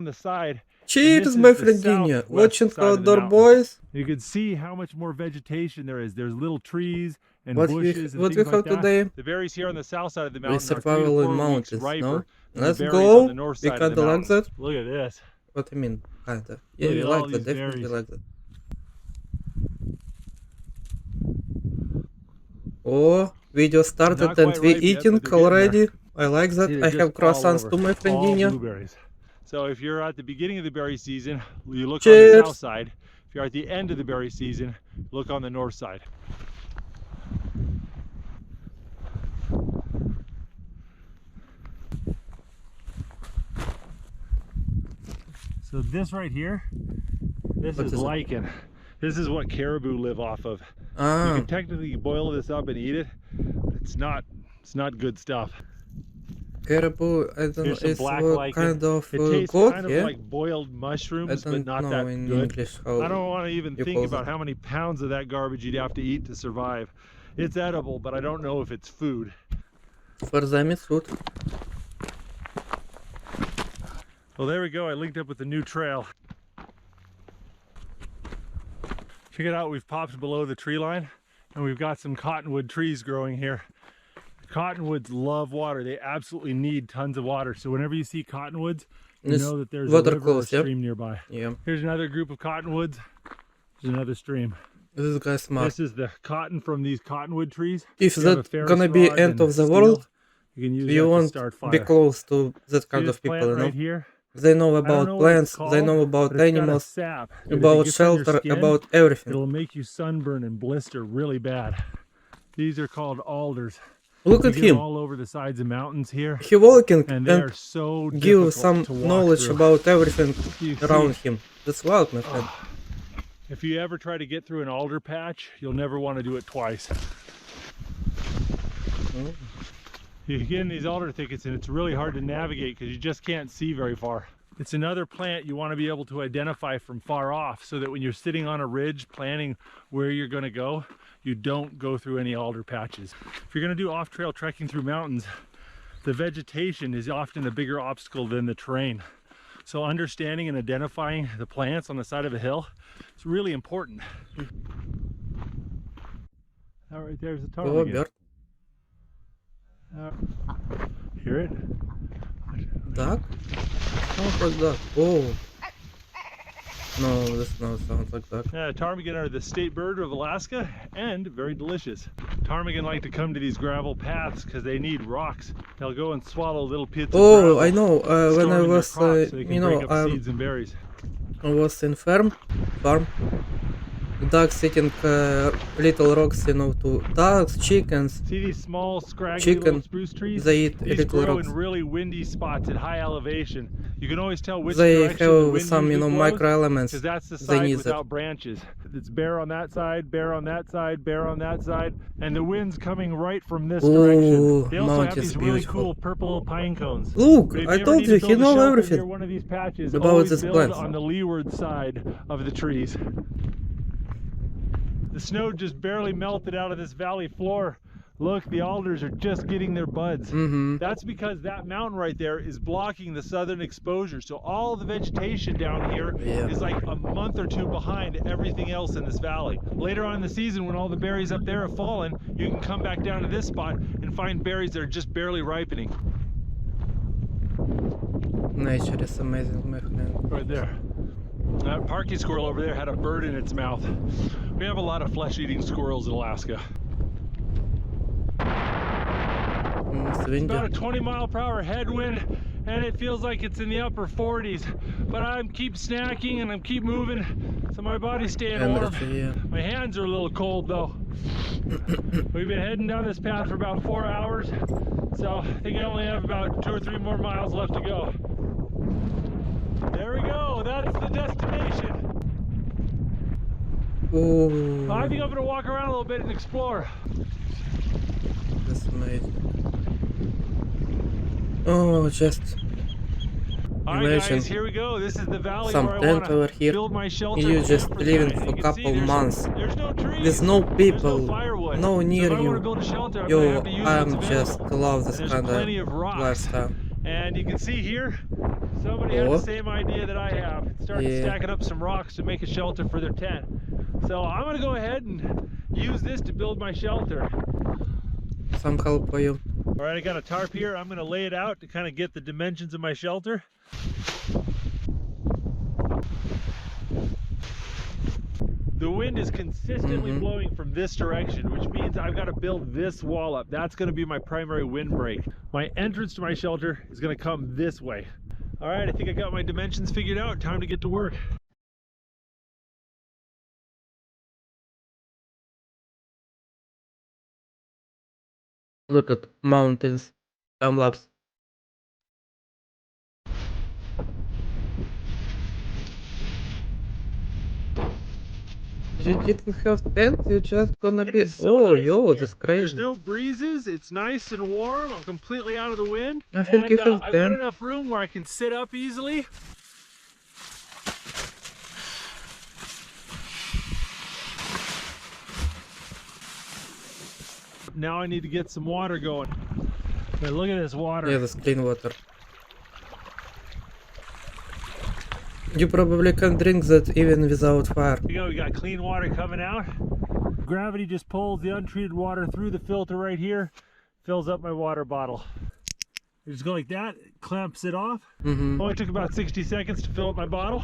the side. Cheers, my friendinia. Watching Outdoor Boys. You can see how much more vegetation there is. There's little trees and What bushes we and things have like that. today? The berries here on the south side of the mountain We survival are 3 to 4 in mountains, weeks riper no? than Let's the berries go. on the north We side of the kinda like mountains. that. Look at this. What I mean, kinda. Yeah, Look we at like all that. these Definitely berries. like that. Oh, video started and we eating already. I like that. I have croissants too, my friendinia. Blueberries. So if you're at the beginning of the berry season, you look Cheers. on the south side. If you're at the end of the berry season, look on the north side. So this right here, this is lichen. This is what caribou live off of. You can technically boil this up and eat it. It's not good stuff. Caribou, I don't know, it's kind of it tastes goat, kind yeah? of like boiled mushrooms, but not that in good. English how I don't want to even think about how many pounds of that garbage you'd have to eat to survive. It's edible, but I don't know if it's food. For them it's food. Well, there we go. I linked up with the new trail. Check it out. We've popped below the tree line, and we've got some cottonwood trees growing here. Cottonwoods love water. They absolutely need tons of water. So whenever you see cottonwoods, you know that there's a river or stream nearby. Yeah. Here's another group of cottonwoods. There's another stream. This guy's smart. This is the cotton from these cottonwood trees. If that's gonna be end of the world, you won't be close to that kind of people, you know? Right here? They know about plants, they know about animals, about shelter, about everything. It'll make you sunburn and blister really bad. These are called alders. Look at him. All over the sides of mountains here. He walking and they are so give some knowledge about everything around him. That's wild, my friend. If you ever try to get through an alder patch, you'll never want to do it twice. You get in these alder thickets and it's really hard to navigate because you just can't see very far. It's another plant you want to be able to identify from far off so that when you're sitting on a ridge planning where you're going to go, you don't go through any alder patches. If you're going to do off-trail trekking through mountains, the vegetation is often a bigger obstacle than the terrain. So understanding and identifying the plants on the side of a hill is really important. That right there's the ptarmigan. Hear it? Duck? Sounds like duck. Oh. No, this not sounds like duck. Yeah, ptarmigan are the state bird of Alaska and very delicious. Ptarmigan like to come to these gravel paths because they need rocks. They'll go and swallow little pits of gravel. I know. When I was, so you know, seeds and berries. I was in farm. Ducks eating little rocks, you know, to ducks, chickens. See these small, scraggly little spruce trees? They eat these little grow rocks. in really windy spots at high elevation. You can always tell which they direction the wind have some, you know, microelements. Because that's the side without branches. It's bare on that side, bare on that side, bare on that side, and the wind's coming right from this direction. They also have these really cool purple pine cones. Look, I told you, he knows everything one of these patches, about this plant. On the leeward side of the trees. The snow just barely melted out of this valley floor. Look, the alders are just getting their buds. That's because that mountain right there is blocking the southern exposure. So all the vegetation down here is like a month or two behind everything else in this valley. Later on in the season, when all the berries up there have fallen, you can come back down to this spot and find berries that are just barely ripening. Nature is amazing, my friend. Right there. That parking squirrel over there had a bird in its mouth. We have a lot of flesh-eating squirrels in Alaska. It's about a 20-mile-per-hour headwind, and it feels like it's in the upper 40s. But I keep snacking and I keep moving, so my body's staying warm. My hands are a little cold though. We've been heading down this path for about 4 hours, so I think I only have about 2 or 3 more miles left to go. There we go, that's the destination. Oh. I think I'm gonna walk around a little bit and explore. That's amazing. Oh, just Alright guys, here we go. This is the valley some where I tent over here. build my shelter. You just living for a couple months. There's no people, no near you. I'm just love this kind of lifestyle. And you can see here, Somebody had Oh. the same idea that I have. Started Yeah. stacking up some rocks to make a shelter for their tent. So I'm gonna go ahead and use this to build my shelter. Some help for you. All right, I got a tarp here. I'm gonna lay it out to kind of get the dimensions of my shelter. The wind is consistently blowing from this direction, which means I've got to build this wall up. That's going to be my primary windbreak. My entrance to my shelter is going to come this way. All right, I think I got my dimensions figured out. Time to get to work. Look at mountains. Time lapse. You didn't have tent, you just gonna be. It's so Oh, nice yo, in that's here. There's crazy. no breezes. It's nice and warm. I'm completely out of the wind. I think you have I've got tent. enough room where I can sit up easily. Now I need to get some water going. But look at this water. Yeah, that's clean water. You probably can drink that even without fire. You know, we got clean water coming out. Gravity just pulls the untreated water through the filter right here, fills up my water bottle. You just go like that, it clamps it off. Only took about 60 seconds to fill up my bottle.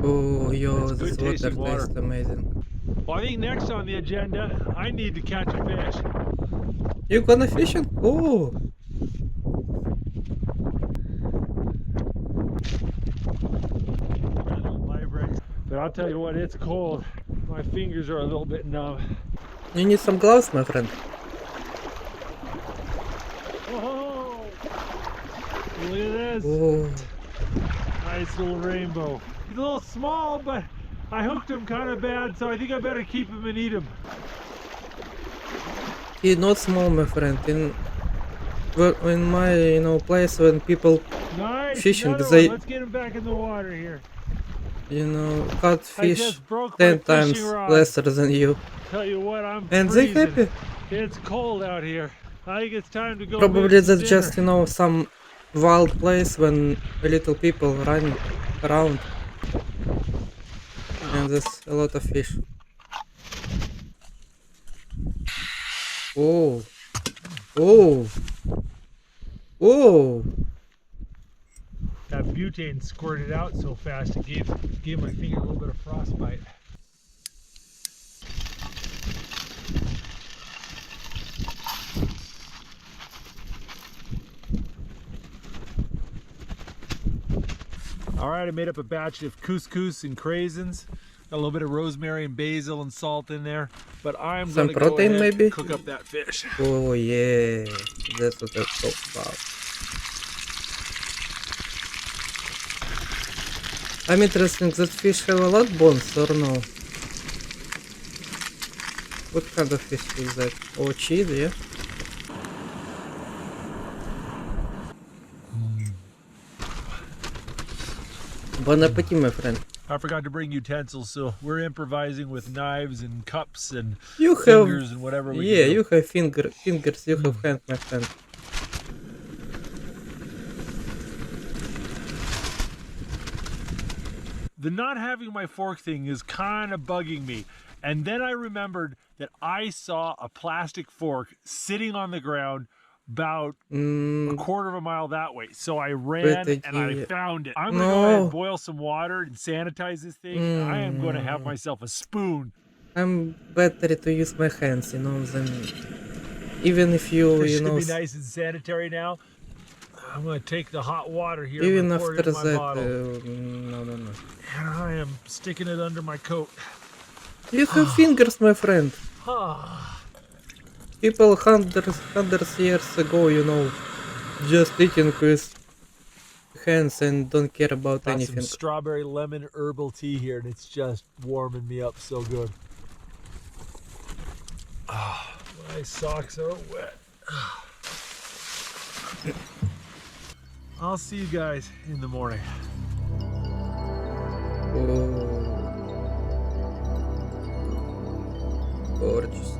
Oh, yo, It's this good water tasting water. tastes amazing. Well, I think next on the agenda, I need to catch a fish. You gonna fishing? Oh, But I'll tell you what, it's cold. My fingers are a little bit numb. you need some gloves, my friend. Oh, look at this. Oh, Nice little rainbow. He's a little small, but I hooked him kind of bad, so I think I better keep him and eat him. he's not small, my friend. In my place when people Nice. fishing, another they one. Let's get him back in the water here. caught I fish just broke my 10 times fishing rod. lesser than you. Tell you what, I'm And they freezing. happy. It's cold out here. I think it's time to go. Probably make some that's just, dinner. some wild place when little people running around. And there's a lot of fish. Oh. Oh. Oh. That butane squirted out so fast it gave my finger a little bit of frostbite. All right, I made up a batch of couscous and craisins. Got a little bit of rosemary and basil and salt in there. But I'm Some gonna go protein, ahead maybe? and cook up that fish. Oh yeah. That's what I'm talking about. I'm interested, that fish have a lot bones or no? What kind of fish is that? Oh, cheese, yeah? Bon appetit, my friend. I forgot to bring utensils, so we're improvising with knives and cups and You have, fingers and whatever we yeah, can do. you have fingers, you have hand, my friend. The not having my fork thing is kind of bugging me. And then I remembered that I saw a plastic fork sitting on the ground about a quarter of a mile that way. So I ran and I found it. I'm gonna go ahead and boil some water and sanitize this thing. And I am gonna have myself a spoon. I'm better to use my hands, than even if you, This should be nice and sanitary now. I'm gonna take the hot water here. even and pour after it in my that, bottle. no. And I am sticking it under my coat. You have fingers, my friend. People hundreds years ago, just eating with hands and don't care about Got anything. some strawberry lemon herbal tea here, and it's just warming me up so good. My socks are wet. I'll see you guys in the morning. Oh, gorgeous.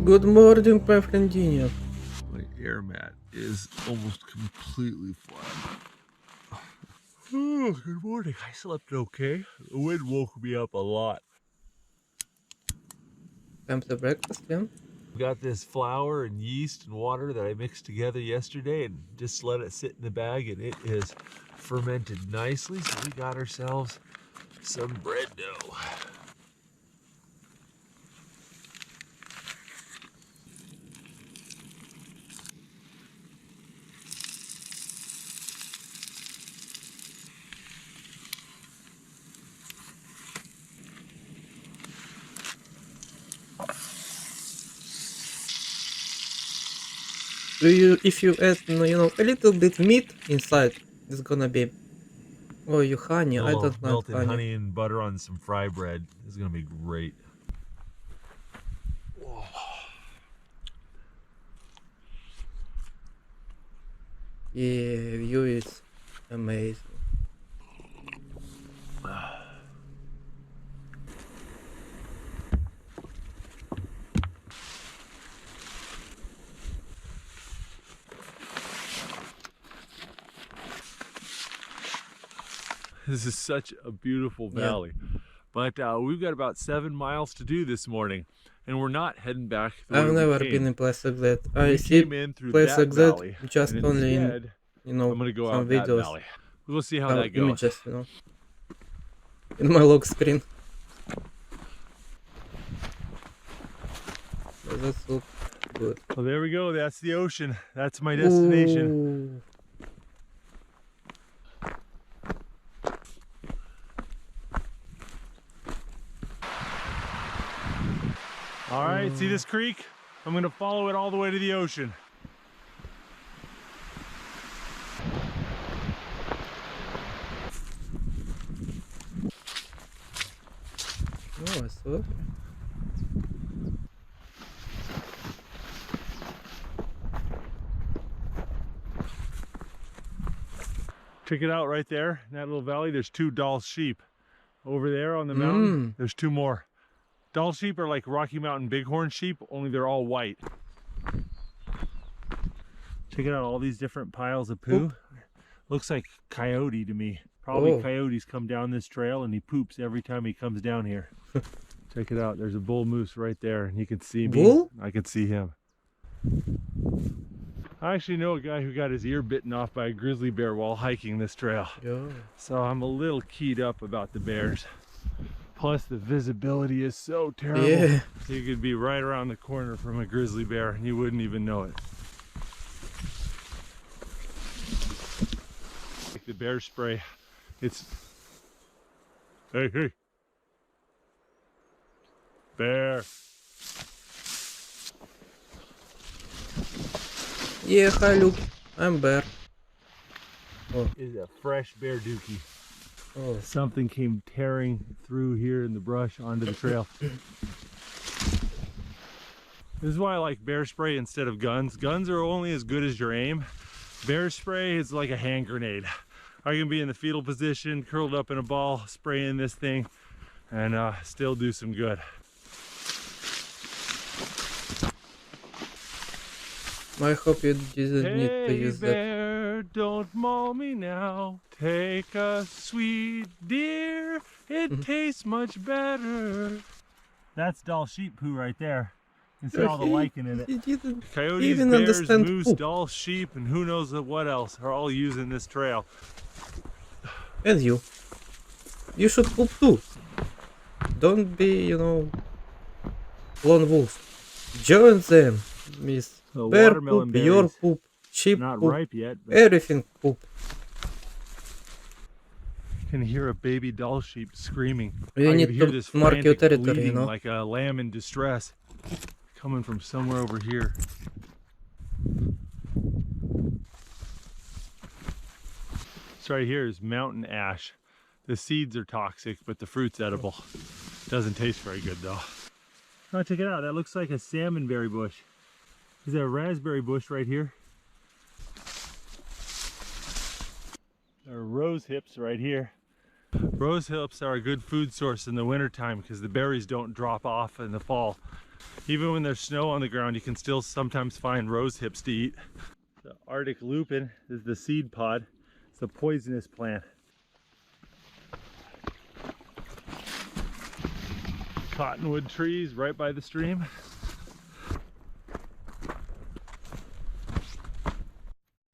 Good morning, my friendinho. air mat is almost completely flat. Oh, good morning. I slept okay. The wind woke me up a lot. Time to breakfast, yeah? I've got this flour and yeast and water that I mixed together yesterday and just let it sit in the bag, and it is fermented nicely. So we got ourselves some bread dough. If you add, a little bit meat inside, it's gonna be. Oh, you honey. A I little don't like melted honey and butter on some fry bread. This is gonna be great. Whoa. Yeah, view is amazing. This is such a beautiful valley. But we've got about 7 miles to do this morning, and we're not heading back the way I've we never came. been in place like that. I We see came in through place that like that valley, just and only in, instead, I'm gonna go some out that videos, valley. We'll see how some that goes. images, in my lock screen. So that's look good. Well, there we go. That's the ocean. That's my destination. Ooh. All right, see this creek? I'm gonna follow it all the way to the ocean. Oh, I saw it. Check it out right there in that little valley. There's 2 Dall sheep. Over there on the mountain, there's 2 more. Dall sheep are like Rocky Mountain bighorn sheep, only they're all white. Check it out, all these different piles of poo. Oop. Looks like coyote to me. Probably Oh. coyotes come down this trail and he poops every time he comes down here. Check it out, there's a bull moose right there and you can see me. Bull? I can see him. I actually know a guy who got his ear bitten off by a grizzly bear while hiking this trail. Yeah. So I'm a little keyed up about the bears. Plus the visibility is so terrible. Yeah. You could be right around the corner from a grizzly bear and you wouldn't even know it. Like the bear spray, it's... Hey, hey. Bear. Yeah, hi Luke. I'm Bear. Is a fresh bear dookie. Oh. Something came tearing through here in the brush onto the trail. This is why I like bear spray instead of guns. Guns are only as good as your aim. Bear spray is like a hand grenade. I can be in the fetal position, curled up in a ball, spraying this thing, and still do some good. I hope you didn't need to Hey use that. bear, don't maul me now. Take a sweet deer, it tastes much better. That's Dall sheep poo right there. You can see all the lichen in it. He didn't Coyotes, even bears, understand moose, poop. Dall sheep, and who knows what else are all using this trail. And you. You should poop too. Don't be, lone wolf. Join them, Miss. So Bear watermelon poop, your berries, poop, sheep not poop, ripe yet, but everything poop. you can hear a baby Dall sheep screaming. You I need could hear to this mark your frantic territory, bleating like... like a lamb in distress, coming from somewhere over here. This right here is mountain ash. The seeds are toxic, but the fruit's edible. Doesn't taste very good though. Oh, check it out. That looks like a salmonberry bush. Is there a raspberry bush right here? There are rose hips right here. Rose hips are a good food source in the wintertime because the berries don't drop off in the fall. Even when there's snow on the ground, you can still sometimes find rose hips to eat. The Arctic lupin is the seed pod. It's a poisonous plant. Cottonwood trees right by the stream.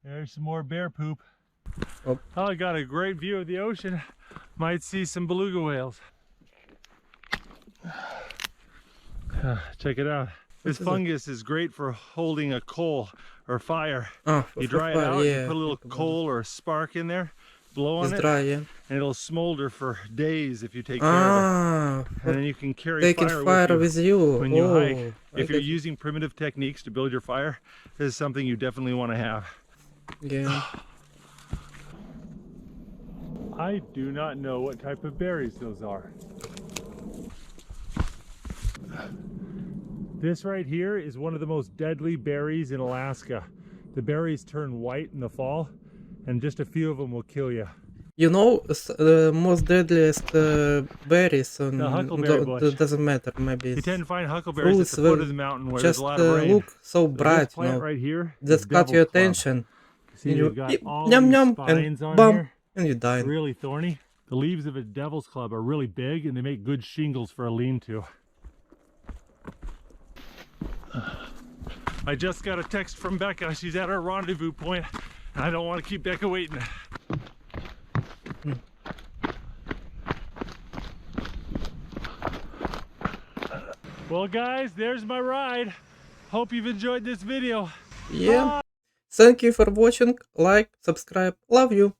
There's some more bear poop. Oh. Oh, I got a great view of the ocean. Might see some beluga whales. Check it out. This fungus is great for holding a coal or fire. Oh, You dry it out, you put a little coal or a spark in there, blow on it's it, dry, yeah. and it'll smolder for days if you take care of it. And then you can carry taking fire with you when you hike. If you're using primitive techniques to build your fire, this is something you definitely want to have. Yeah. I do not know what type of berries those are. This right here is one of the most deadly berries in Alaska. The berries turn white in the fall, and just a few of them will kill you. You know, the most deadliest berries on The huckleberry bush. Doesn't matter, maybe You it's tend to find huckleberries at the foot of the mountain where there's just a lot of rain. look so But bright, this plant you know, right here is just got your devil's club. attention. See, And you you've got all yum these yum spines and on bump here. and you die. Really thorny. The leaves of a devil's club are really big and they make good shingles for a lean-to. I just got a text from Becca. She's at our rendezvous point, and I don't want to keep Becca waiting. Well guys, there's my ride. Hope you've enjoyed this video. Yeah. Bye. Thank you for watching. Like, subscribe. Love you.